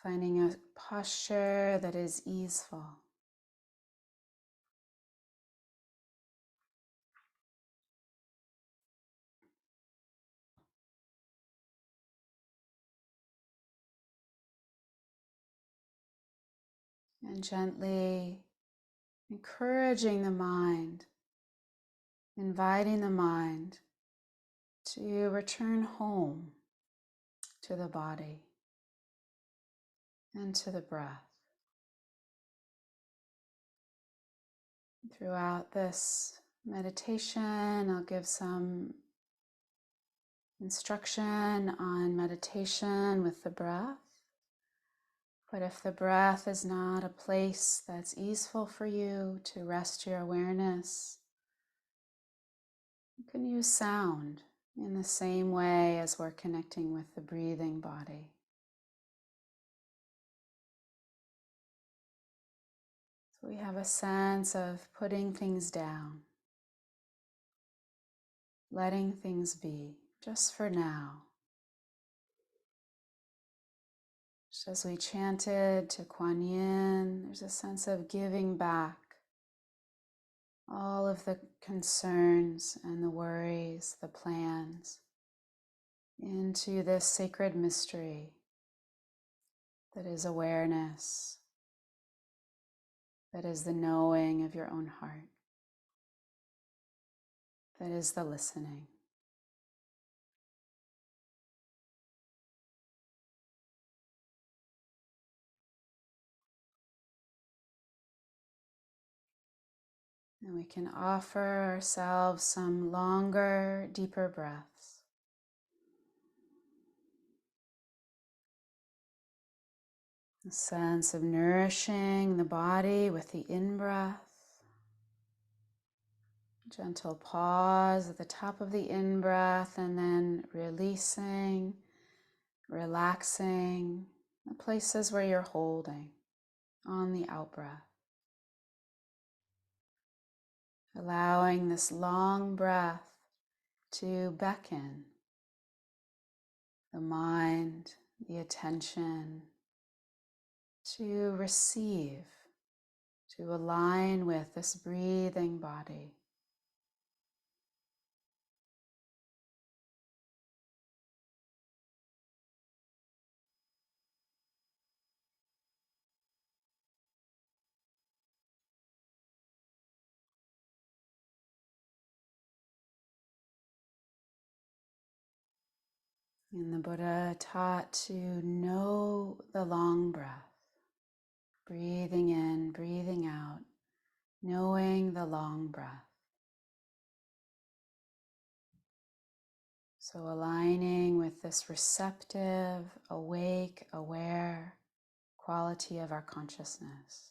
Finding a posture that is easeful. And gently encouraging the mind, inviting the mind to return home to the body and to the breath. Throughout this meditation, I'll give some instruction on meditation with the breath. But if the breath is not a place that's easeful for you to rest your awareness, you can use sound in the same way as we're connecting with the breathing body. So we have a sense of putting things down, letting things be, just for now. Just as we chanted to Kuan Yin, there's a sense of giving back all of the concerns and the worries, the plans, into this sacred mystery that is awareness, that is the knowing of your own heart, that is the listening. And we can offer ourselves some longer, deeper breaths. A sense of nourishing the body with the in-breath. Gentle pause at the top of the in-breath and then releasing, relaxing the places where you're holding on the out-breath. Allowing this long breath to beckon the mind, the attention, to receive, to align with this breathing body. And the Buddha taught to know the long breath, breathing in, breathing out, knowing the long breath. So aligning with this receptive, awake, aware quality of our consciousness.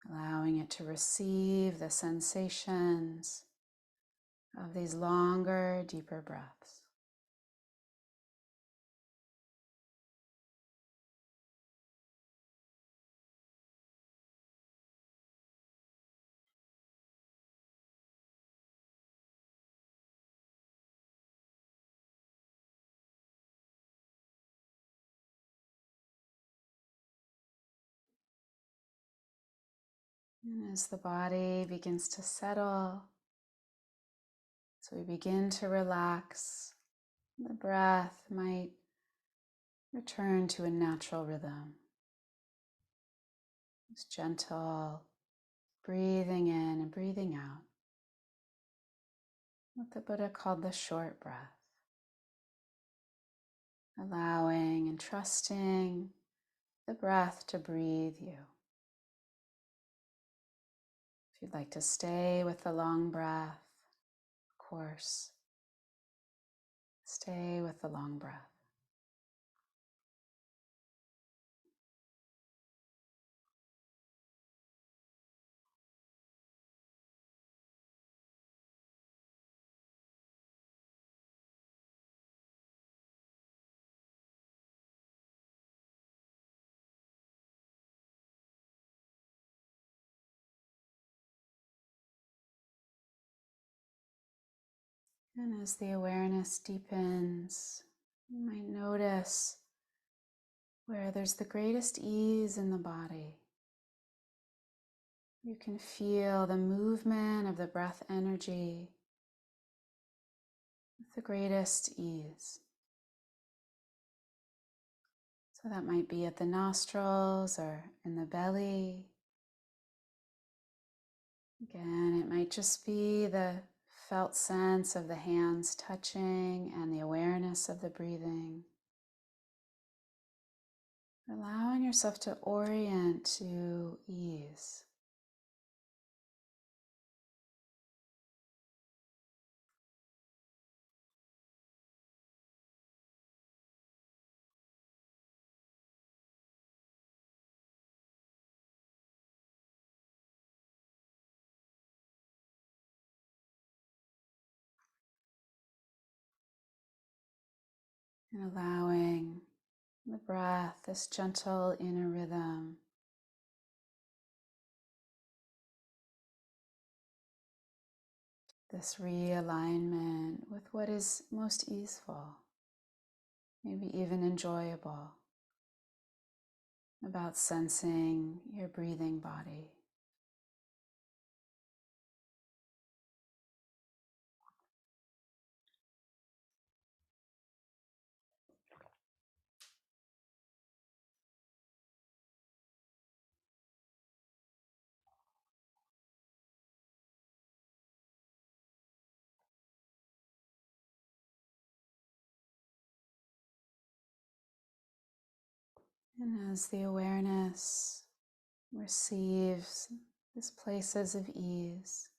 Allowing it to receive the sensations of these longer, deeper breaths. And as the body begins to settle, so we begin to relax, the breath might return to a natural rhythm. It's gentle breathing in and breathing out. What the Buddha called the short breath. Allowing and trusting the breath to breathe you. If you'd like to stay with the long breath, of course, stay with the long breath. And as the awareness deepens, you might notice where there's the greatest ease in the body. You can feel the movement of the breath energy with the greatest ease. So that might be at the nostrils or in the belly. Again, it might just be the felt sense of the hands touching and the awareness of the breathing. Allowing yourself to orient to ease. And allowing the breath, this gentle inner rhythm, this realignment with what is most easeful, maybe even enjoyable, about sensing your breathing body. And as the awareness receives these places of ease,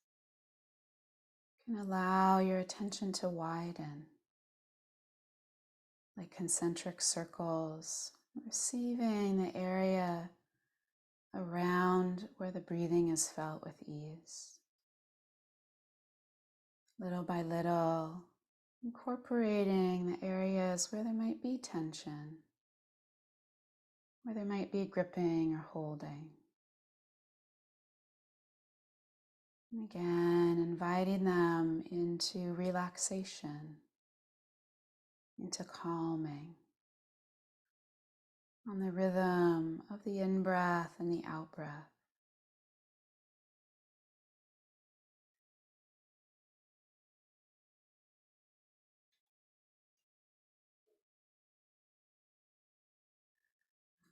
you can allow your attention to widen like concentric circles, receiving the area around where the breathing is felt with ease. Little by little, incorporating the areas where there might be tension, where there might be gripping or holding. And again, inviting them into relaxation, into calming, on the rhythm of the in-breath and the out-breath.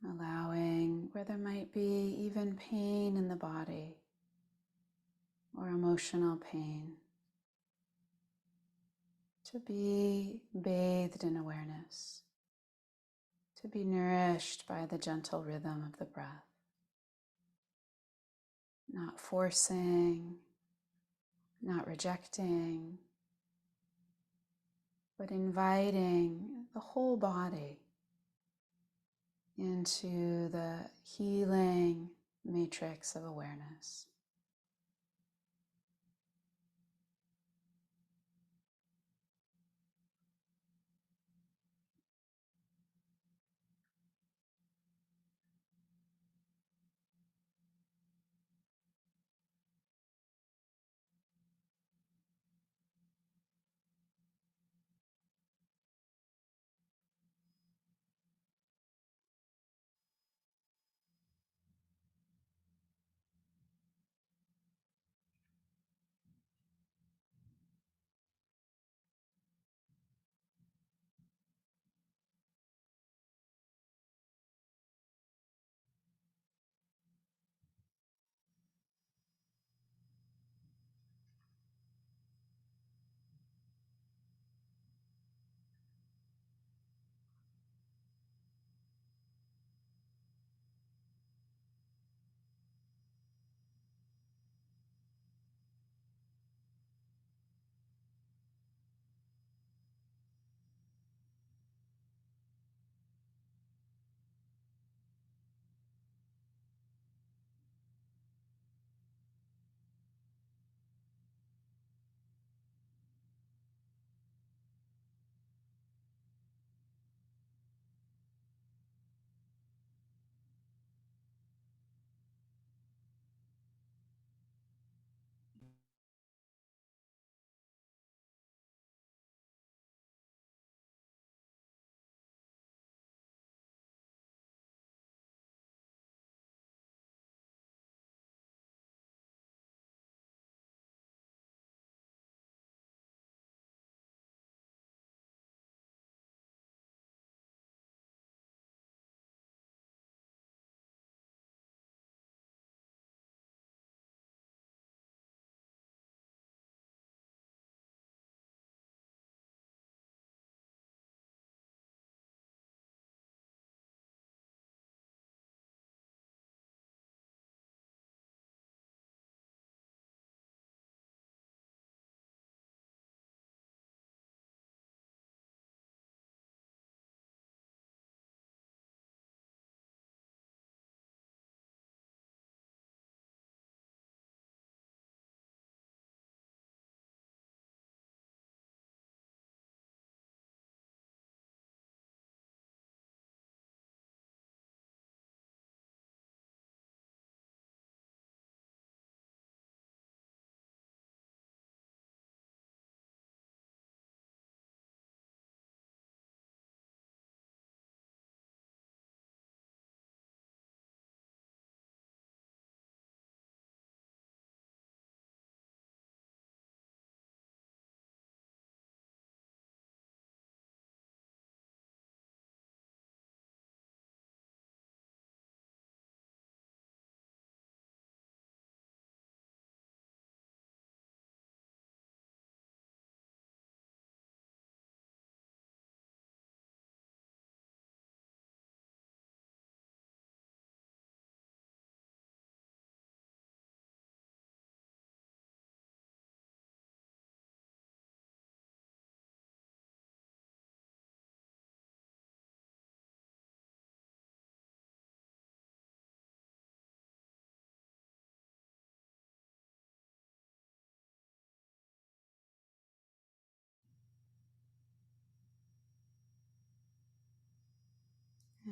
Allowing where there might be even pain in the body or emotional pain to be bathed in awareness, to be nourished by the gentle rhythm of the breath, not forcing, not rejecting, but inviting the whole body into the healing matrix of awareness.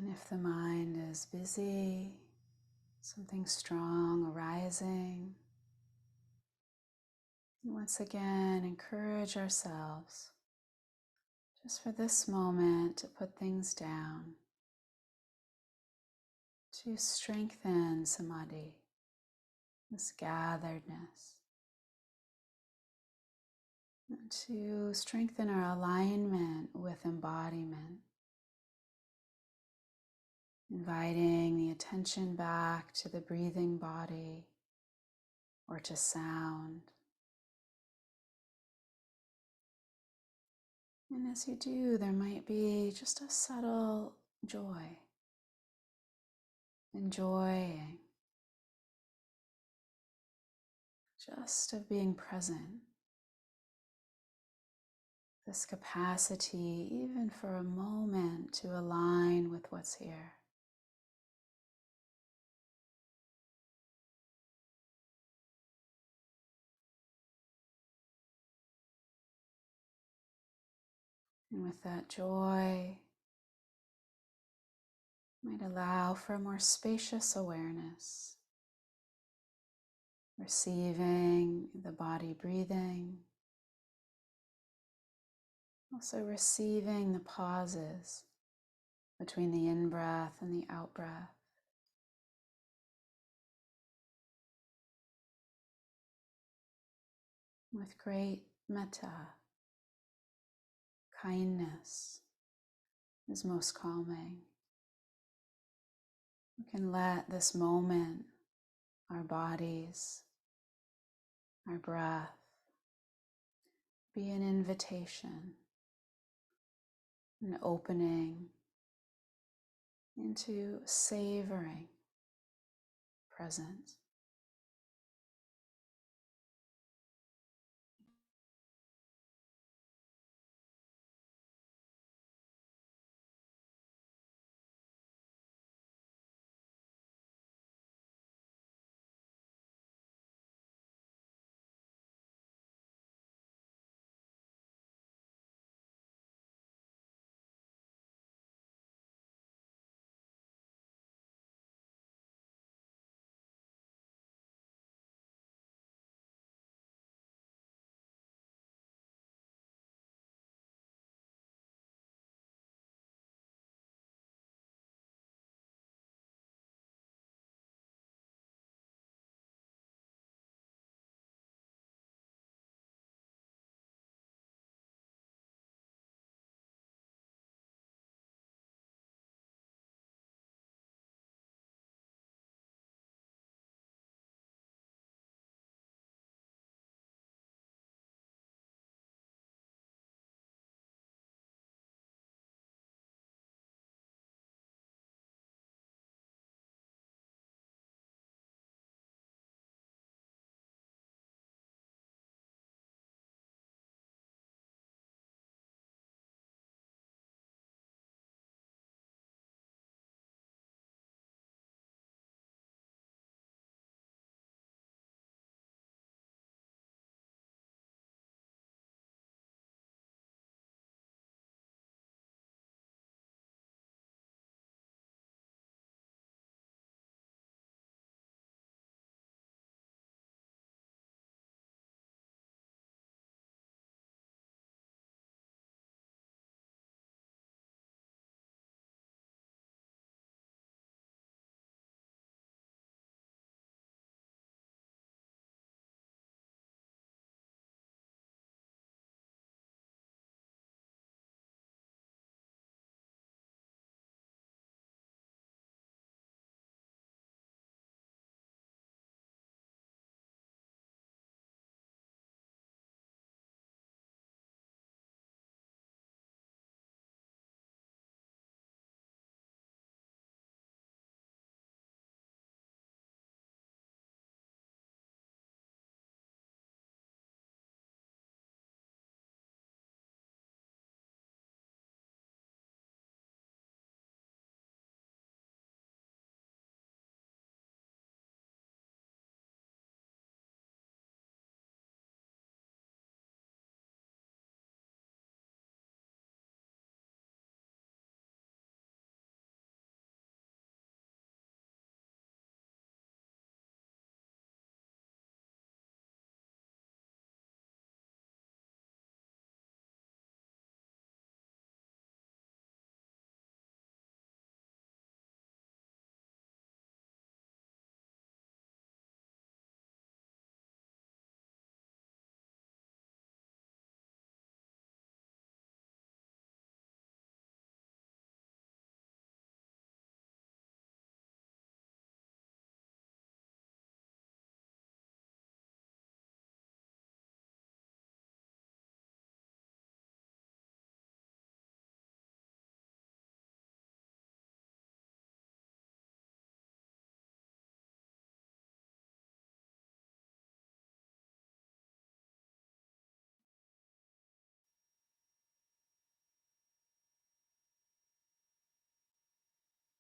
And if the mind is busy, something strong arising, once again encourage ourselves just for this moment to put things down, to strengthen samādhi, this gatheredness, and to strengthen our alignment with embodiment, inviting the attention back to the breathing body or to sound. And as you do, there might be just a subtle joy, enjoying just of being present, this capacity even for a moment to align with what's here. And with that joy, might allow for a more spacious awareness, receiving the body breathing, also receiving the pauses between the in-breath and the out-breath. With great metta, kindness is most calming. We can let this moment, our bodies, our breath, be an invitation, an opening into savoring presence.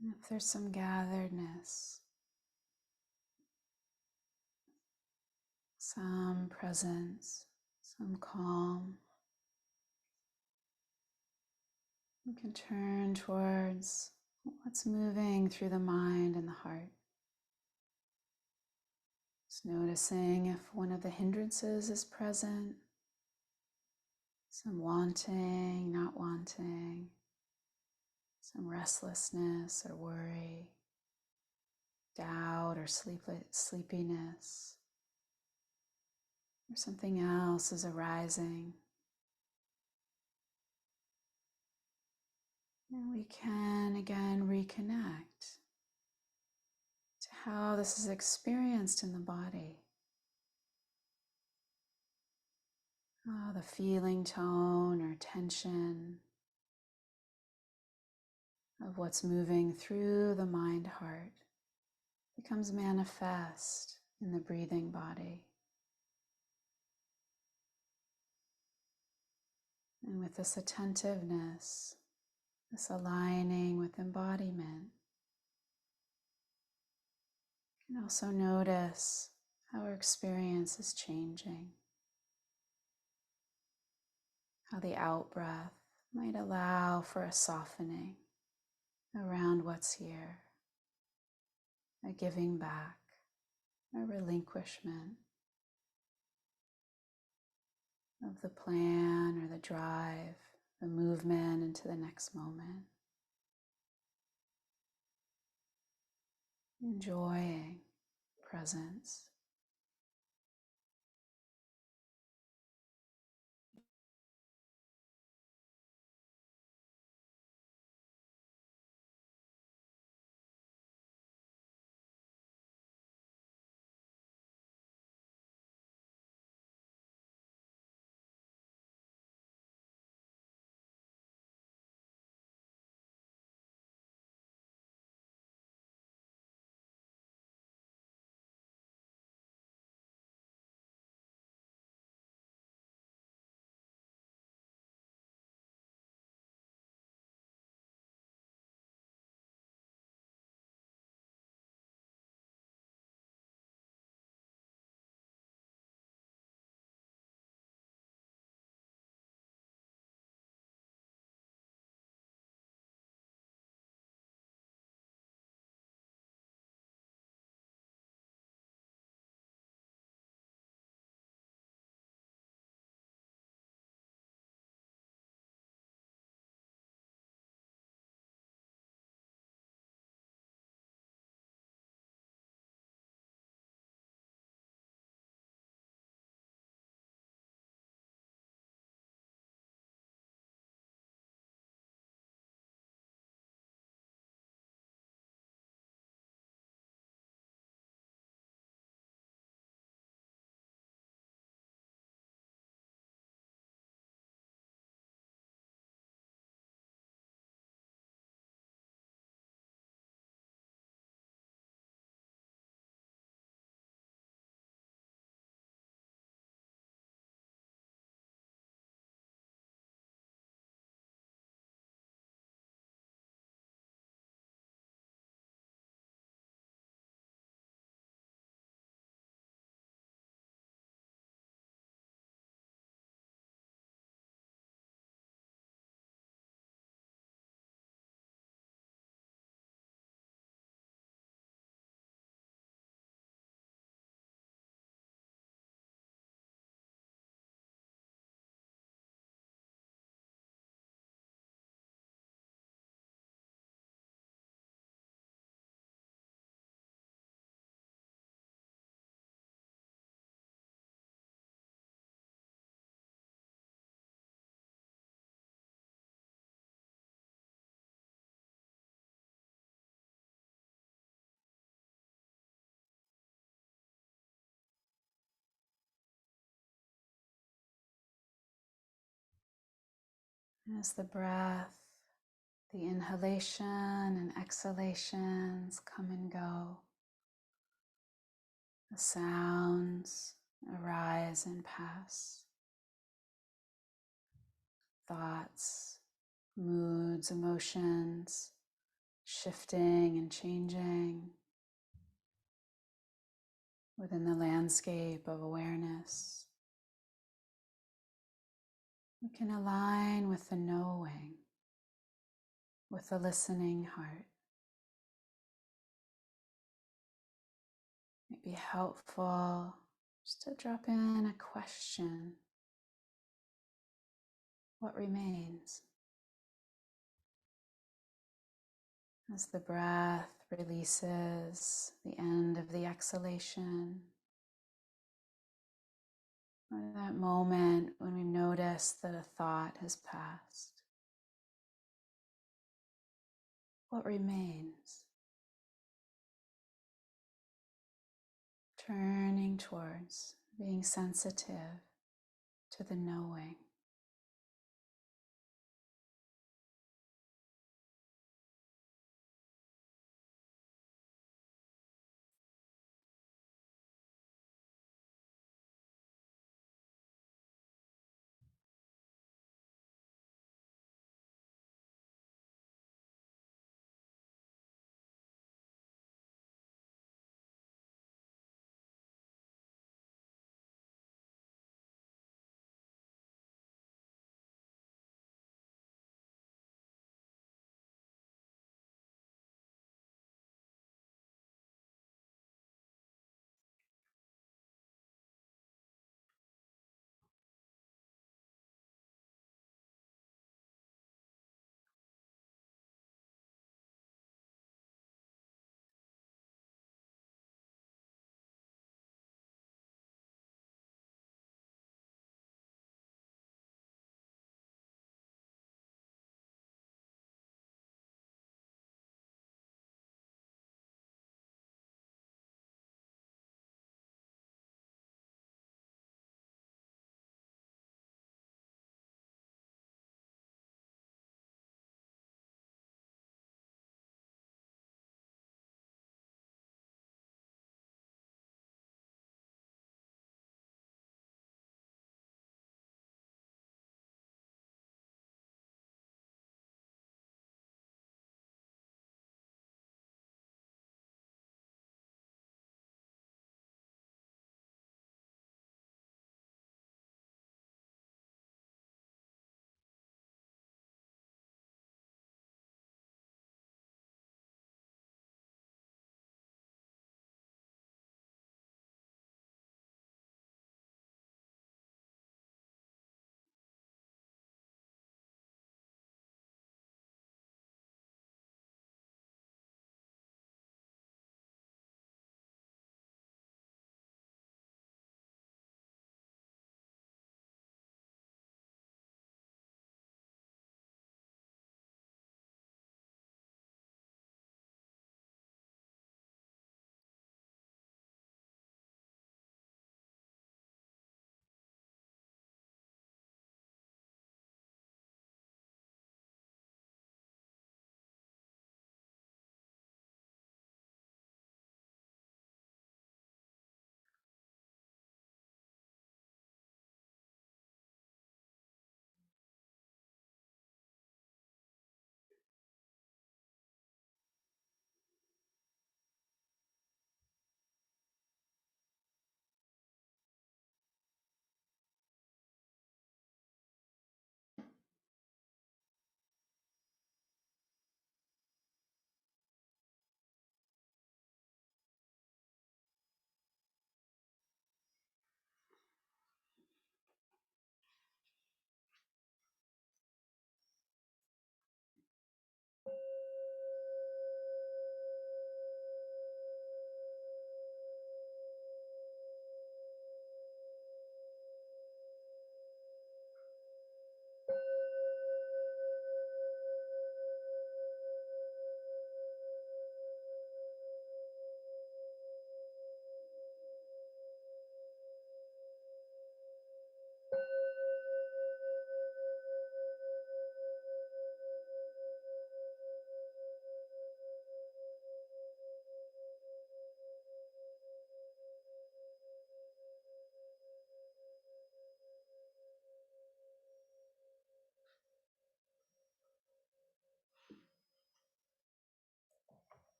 And if there's some gatheredness, some presence, some calm, you can turn towards what's moving through the mind and the heart. Just noticing if one of the hindrances is present, some wanting, not wanting, some restlessness or worry, doubt or sleepiness, or something else is arising. And we can again reconnect to how this is experienced in the body. The feeling tone or tension of what's moving through the mind heart becomes manifest in the breathing body. And with this attentiveness, this aligning with embodiment, you can also notice how our experience is changing, how the out-breath might allow for a softening around what's here, a giving back, a relinquishment of the plan or the drive, the movement into the next moment. Enjoying presence. As the breath, the inhalation and exhalations come and go, the sounds arise and pass, thoughts, moods, emotions shifting and changing within the landscape of awareness, we can align with the knowing, with the listening heart. It might be helpful just to drop in a question. What remains? As the breath releases the end of the exhalation, or that moment when we notice that a thought has passed, what remains? Turning towards being sensitive to the knowing.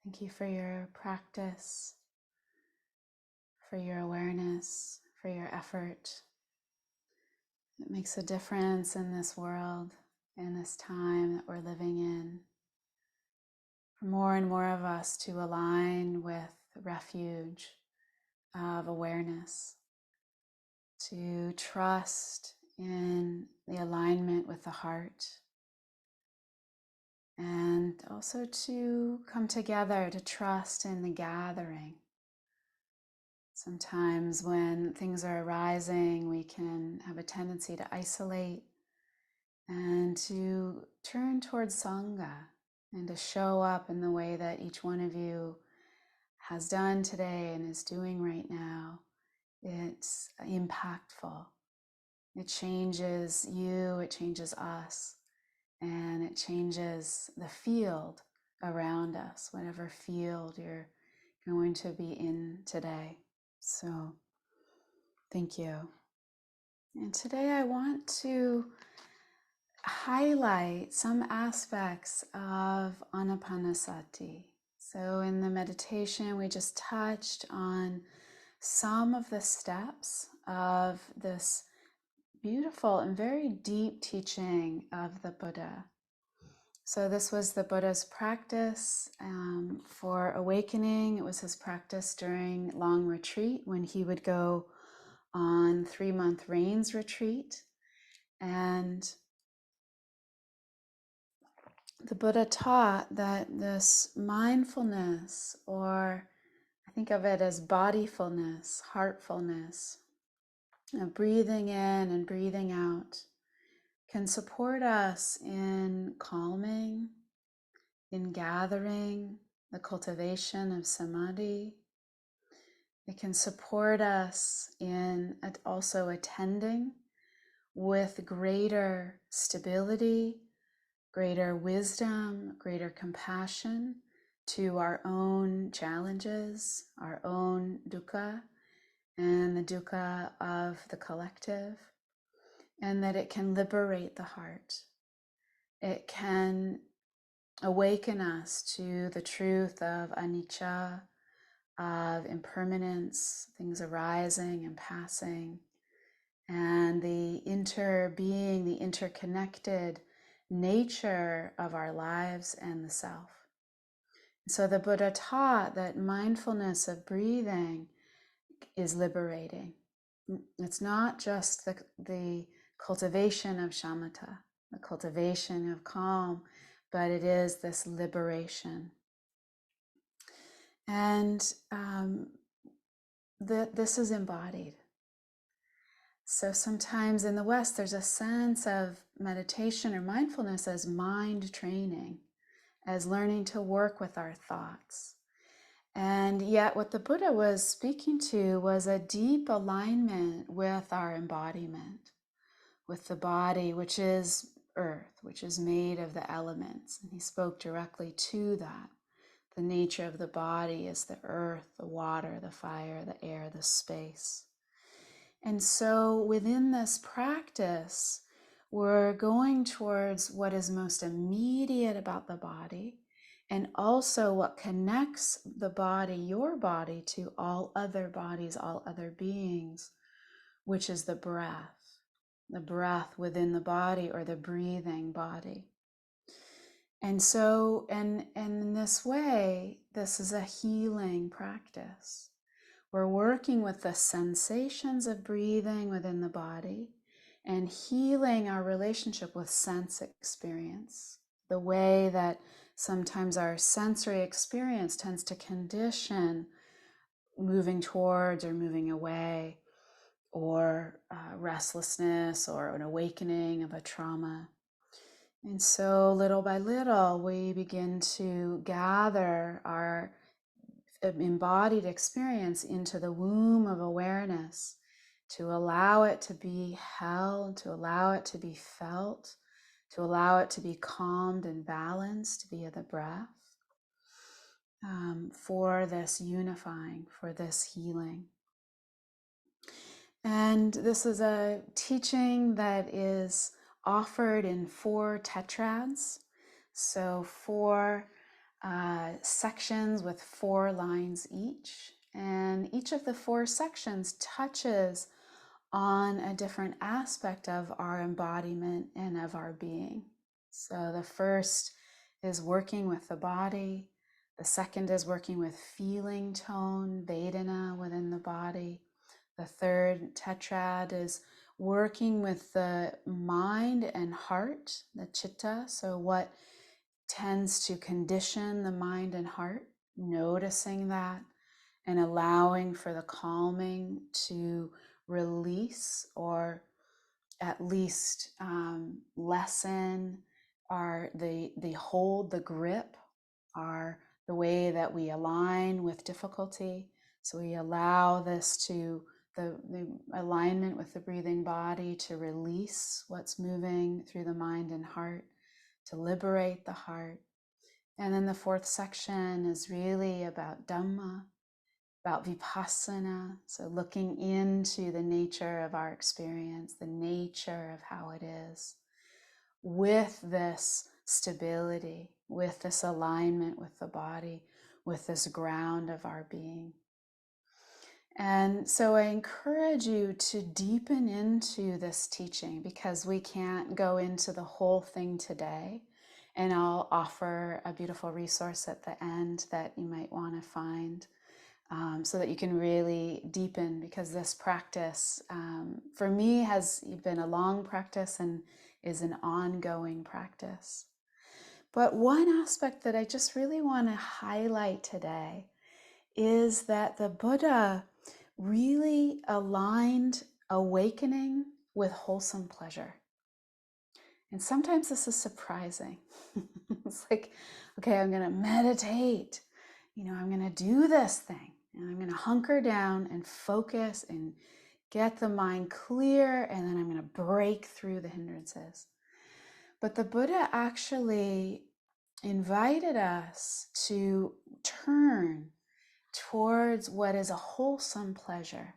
Thank you for your practice, for your awareness, for your effort. It makes a difference in this world, in this time that we're living in. For more and more of us to align with the refuge of awareness, to trust in the alignment with the heart, and also to come together to trust in the gathering. Sometimes when things are arising, we can have a tendency to isolate and to turn towards Sangha and to show up in the way that each one of you has done today and is doing right now. It's impactful. It changes you, it changes us, and it changes the field around us, whatever field you're going to be in today. So, thank you. And today I want to highlight some aspects of Anapanasati. So, in the meditation, we just touched on some of the steps of this beautiful and very deep teaching of the Buddha. So this was the Buddha's practice for awakening. It was his practice during long retreat when he would go on 3-month rains retreat. And the Buddha taught that this mindfulness, or I think of it as bodyfulness, heartfulness, breathing in and breathing out, can support us in calming, in gathering, the cultivation of samādhi. It can support us in also attending with greater stability, greater wisdom, greater compassion to our own challenges, our own dukkha, and the dukkha of the collective, and that it can liberate the heart. It can awaken us to the truth of anicca, of impermanence, things arising and passing, and the interbeing, the interconnected nature of our lives and the self. So the Buddha taught that mindfulness of breathing is liberating. It's not just the cultivation of shamatha, the cultivation of calm, but it is this liberation. And this is embodied. So sometimes in the West, there's a sense of meditation or mindfulness as mind training, as learning to work with our thoughts. And yet what the Buddha was speaking to was a deep alignment with our embodiment, with the body, which is earth, which is made of the elements. And he spoke directly to that. The nature of the body is the earth, the water, the fire, the air, the space. And so within this practice, we're going towards what is most immediate about the body, and also what connects the body, your body, to all other bodies, all other beings, which is the breath within the body, or the breathing body. And so, and in this way, this is a healing practice. We're working with the sensations of breathing within the body and healing our relationship with sense experience. The way that sometimes our sensory experience tends to condition moving towards or moving away, or restlessness, or an awakening of a trauma. And so little by little, we begin to gather our embodied experience into the womb of awareness, to allow it to be held, to allow it to be felt, to allow it to be calmed and balanced via the breath, for this unifying, for this healing. And this is a teaching that is offered in 4 tetrads. So 4 sections with 4 lines each. And each of the 4 sections touches on a different aspect of our embodiment and of our being. So the first is working with the body. The second is working with feeling tone, Vedana within the body. The third tetrad is working with the mind and heart, the chitta. So what tends to condition the mind and heart, noticing that and allowing for the calming to release or at least lessen our the hold, the grip, our the way that we align with difficulty. So we allow this to the alignment with the breathing body to release what's moving through the mind and heart, to liberate the heart. And then the fourth section is really about Dhamma, about vipassana, so looking into the nature of our experience, the nature of how it is, with this stability, with this alignment with the body, with this ground of our being. And so I encourage you to deepen into this teaching, because we can't go into the whole thing today. And I'll offer a beautiful resource at the end that you might want to find, so that you can really deepen, because this practice for me has been a long practice and is an ongoing practice. But one aspect that I just really want to highlight today is that the Buddha really aligned awakening with wholesome pleasure. And sometimes this is surprising. It's like, okay, I'm going to meditate. I'm going to do this thing. And I'm going to hunker down and focus and get the mind clear. And then I'm going to break through the hindrances. But the Buddha actually invited us to turn towards what is a wholesome pleasure.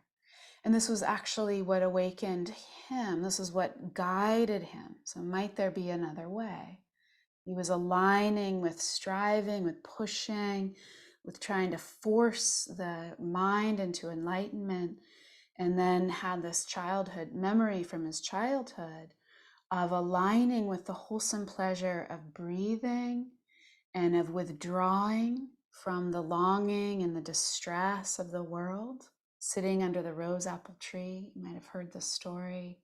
And this was actually what awakened him. This is what guided him. So might there be another way? He was aligning with striving, with pushing, with trying to force the mind into enlightenment, and then had this childhood memory from his childhood of aligning with the wholesome pleasure of breathing and of withdrawing from the longing and the distress of the world, sitting under the rose apple tree. You might have heard the story.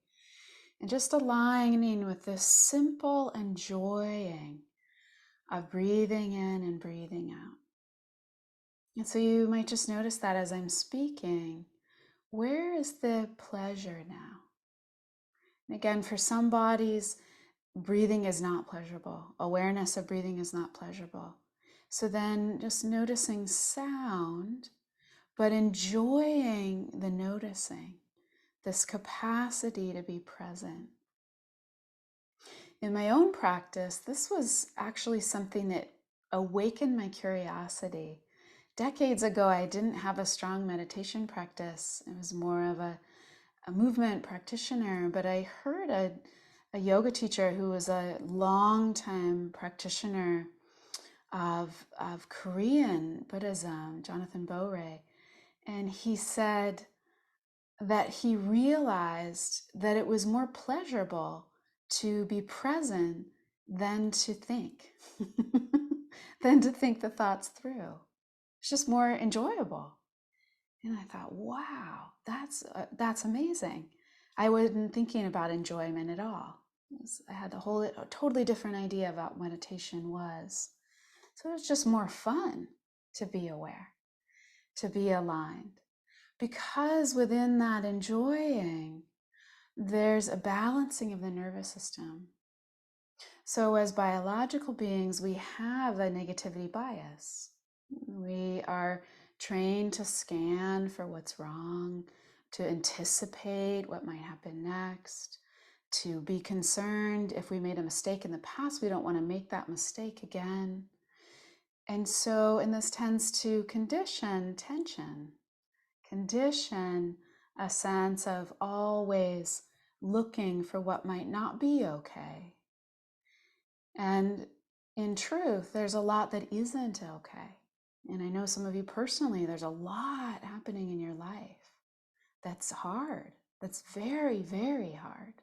And just aligning with this simple enjoying of breathing in and breathing out. And so you might just notice that as I'm speaking, where is the pleasure now? And again, for some bodies, breathing is not pleasurable. Awareness of breathing is not pleasurable. So then just noticing sound, but enjoying the noticing, this capacity to be present. In my own practice, this was actually something that awakened my curiosity. Decades ago, I didn't have a strong meditation practice. I was more of a movement practitioner, but I heard a yoga teacher who was a long-time practitioner of Korean Buddhism, Jonathan Bore, and he said that he realized that it was more pleasurable to be present than to think, than to think the thoughts through. It's just more enjoyable. And I thought, wow, that's amazing. I wasn't thinking about enjoyment at all. I had a totally different idea about what meditation was. So it was just more fun to be aware, to be aligned. Because within that enjoying, there's a balancing of the nervous system. So as biological beings, we have a negativity bias. We are trained to scan for what's wrong, to anticipate what might happen next, to be concerned if we made a mistake in the past, we don't want to make that mistake again. And so, and this tends to condition tension, condition a sense of always looking for what might not be okay. And in truth, there's a lot that isn't okay. And I know some of you personally, there's a lot happening in your life that's hard, that's very, very hard.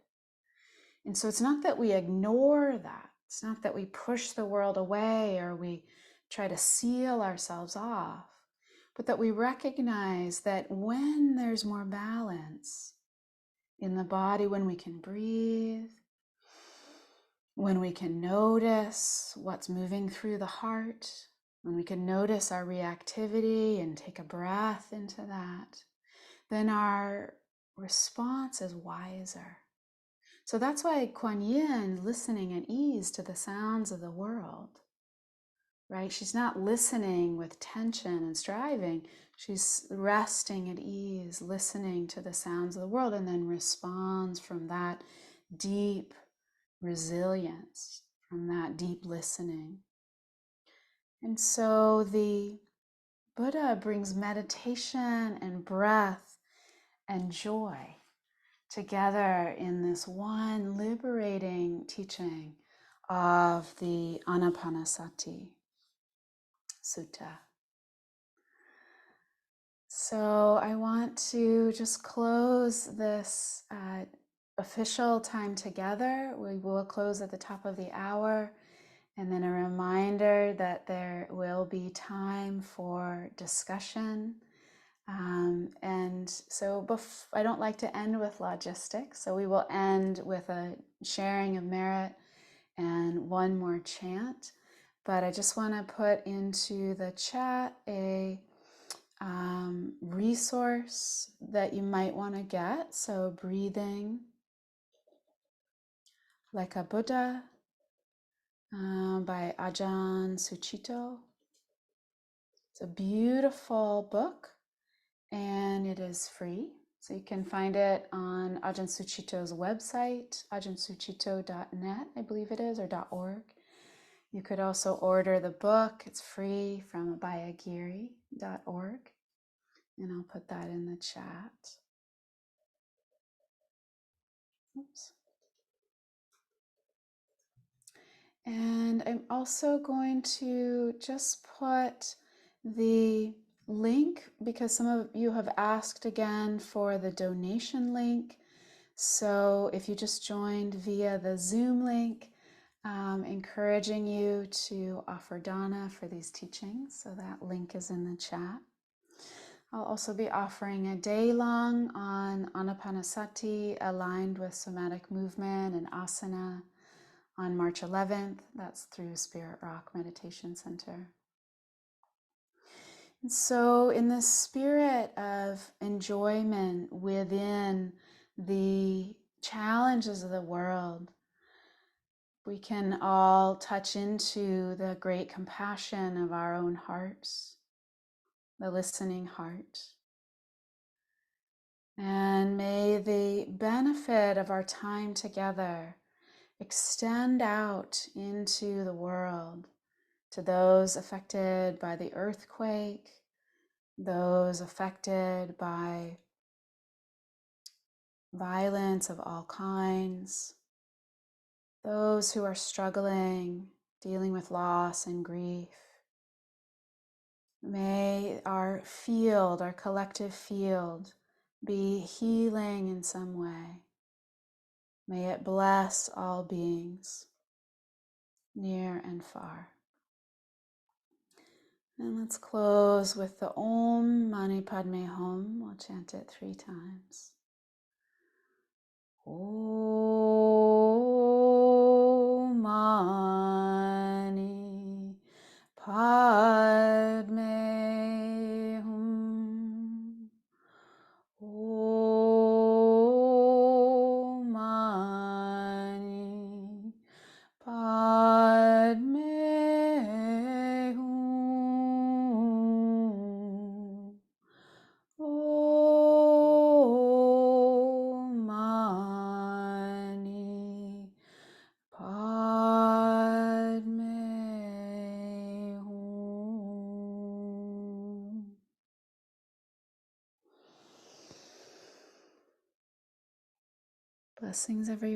And so it's not that we ignore that. It's not that we push the world away or we try to seal ourselves off, but that we recognize that when there's more balance in the body, when we can breathe, when we can notice what's moving through the heart, when we can notice our reactivity and take a breath into that, then our response is wiser. So that's why Kuan Yin listening at ease to the sounds of the world, right? She's not listening with tension and striving. She's resting at ease, listening to the sounds of the world, and then responds from that deep resilience, from that deep listening. And so the Buddha brings meditation and breath and joy together in this one liberating teaching of the Anapanasati Sutta. So I want to just close this official time together. We will close at the top of the hour, and then a reminder that there will be time for discussion. And so I don't like to end with logistics, so we will end with a sharing of merit and one more chant. But I just want to put into the chat a resource that you might want to get. So Breathing Like a Buddha by Ajahn Sucitto. It's a beautiful book and it is free. So you can find it on Ajahn Sucitto's website, ajahn.sucitto.net, I believe it is, or .org. You could also order the book. It's free from abhayagiri.org. And I'll put that in the chat. Oops. And I'm also going to just put the link, because some of you have asked again for the donation link. So if you just joined via the Zoom link, encouraging you to offer dana for these teachings. So that link is in the chat. I'll also be offering a day-long on Anapanasati aligned with somatic movement and asana on March 11th. That's through Spirit Rock Meditation Center. And so in the spirit of enjoyment within the challenges of the world, we can all touch into the great compassion of our own hearts, the listening heart. And may the benefit of our time together extend out into the world, to those affected by the earthquake, those affected by violence of all kinds, those who are struggling, dealing with loss and grief. May our field, our collective field, be healing in some way. May it bless all beings, near and far. And let's close with the Om Mani Padme Hum. We'll chant it 3 times. Om Mani Padme Hum. Om Mani Padme Hum. Om Mani Padme Hum. Blessings, everyone.